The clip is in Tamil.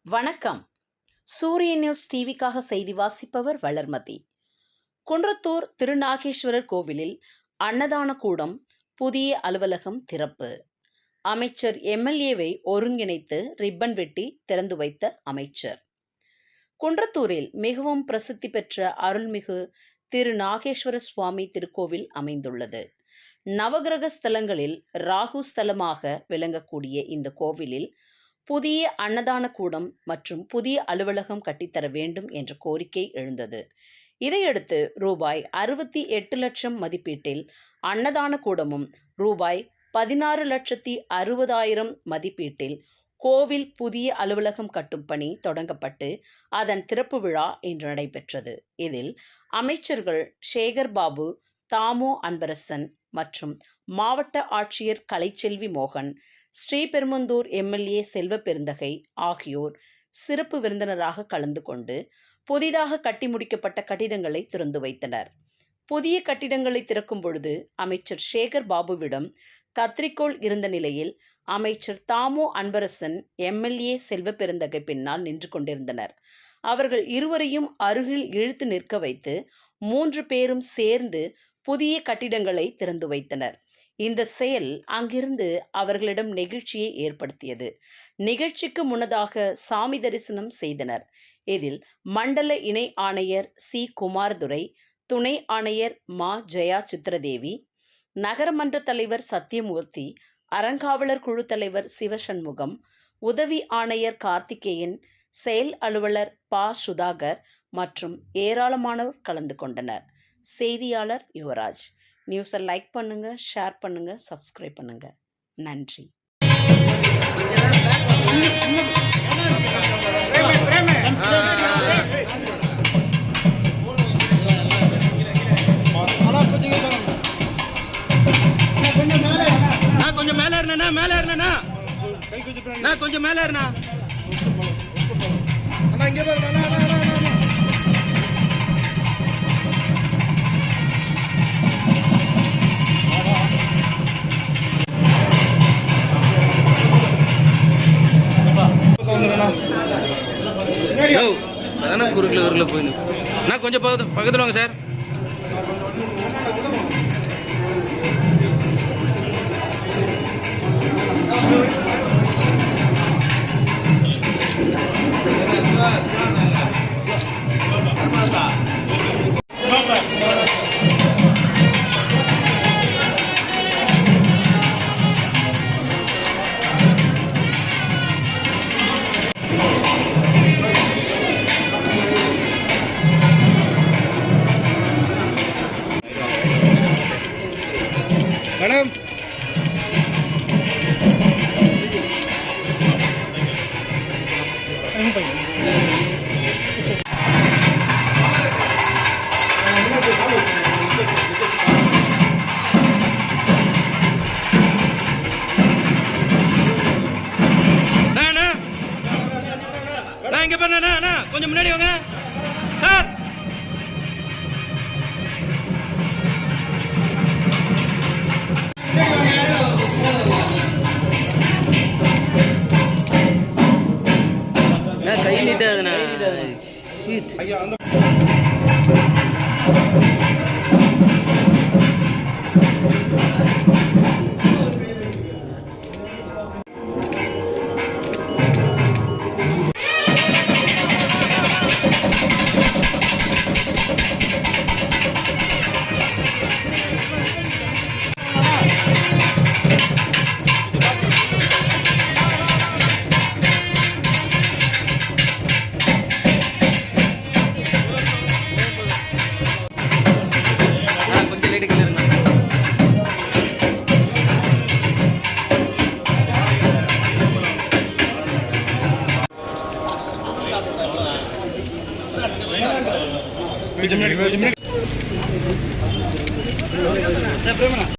வணக்கம். சூரியன் நியூஸ் டிவிக்காக செய்தி வாசிப்பவர் வளர்மதி. குன்றத்தூர் திருநாகேஸ்வரர் கோவிலில் அன்னதான கூடம், புதிய அலுவலகம் திறப்பு. அமைச்சர் எம்எல்ஏவை ஒருங்கிணைத்து ரிப்பன் வெட்டி திறந்து வைத்த அமைச்சர். குன்றத்தூரில் மிகவும் பிரசித்தி பெற்ற அருள்மிகு திருநாகேஸ்வர சுவாமி திருக்கோவில் அமைந்துள்ளது. நவகிரக ஸ்தலங்களில் ராகு ஸ்தலமாக விளங்கக்கூடிய இந்த கோவிலில் புதிய அன்னதான கூடம் மற்றும் புதிய அலுவலகம் கட்டித்தர வேண்டும் என்ற கோரிக்கை எழுந்தது. இதையடுத்து ரூபாய் 68 லட்சம் மதிப்பீட்டில் அன்னதான கூடமும், ரூபாய் 16,60,000 மதிப்பீட்டில் கோவில் புதிய அலுவலகம் கட்டும் பணி தொடங்கப்பட்டு அதன் திறப்பு விழா இன்று நடைபெற்றது. இதில் அமைச்சர்கள் சேகர் பாபு, தாமோ அன்பரசன் மற்றும் மாவட்ட ஆட்சியர் கலைச்செல்வி மோகன், ஸ்ரீபெரும்புதூர் எம்எல்ஏ செல்வ பெருந்தகை ஆகியோர் சிறப்பு விருந்தினராக கலந்து கொண்டு புதிதாக கட்டி முடிக்கப்பட்ட கட்டிடங்களை திறந்து வைத்தனர். புதிய கட்டிடங்களை திறக்கும் பொழுது அமைச்சர் சேகர் பாபுவிடம் கத்திரிக்கோள் இருந்த நிலையில் அமைச்சர் தாமோ அன்பரசன், எம்எல்ஏ செல்வ பெருந்தகை பின்னால் நின்று கொண்டிருந்தனர். அவர்கள் இருவரையும் அருகில் இழுத்து நிற்க வைத்து 3 பேரும் சேர்ந்து புதிய கட்டிடங்களை திறந்து வைத்தனர். இந்த செயல் அங்கிருந்து அவர்களிடம் நெகிழ்ச்சியை ஏற்படுத்தியது. நிகழ்ச்சிக்கு முன்னதாக சாமி தரிசனம் செய்தனர். இதில் மண்டல இணை ஆணையர் சி குமாரதுரை, துணை ஆணையர் மா ஜெயா சித்திரதேவி, நகரமன்ற தலைவர் சத்தியமூர்த்தி, அறங்காவலர் குழு தலைவர் சிவசண்முகம், உதவி ஆணையர் கார்த்திகேயன், செயல் அலுவலர் பா சுதாகர் மற்றும் ஏராளமானோர் கலந்து கொண்டனர். செய்தியாளர் யுவராஜ். நியூஸை லைக் பண்ணுங்க, ஷேர் பண்ணுங்க, சப்ஸ்கிரைப் பண்ணுங்க. நன்றி. கொஞ்சம் மேல இருந்தேனா கொஞ்சம் மேல இருந்தேனா இங்க பாருங்க. அதான் குறுக்கில் போயின்னு நான் கொஞ்சம் பக்கத்தில் வாங்க சார். மேடம் இங்க பாருண்ணா, கொஞ்சம் முன்னாடி வாங்க சார். கை நீட்டாதுண்ணா. கொஞ்சம்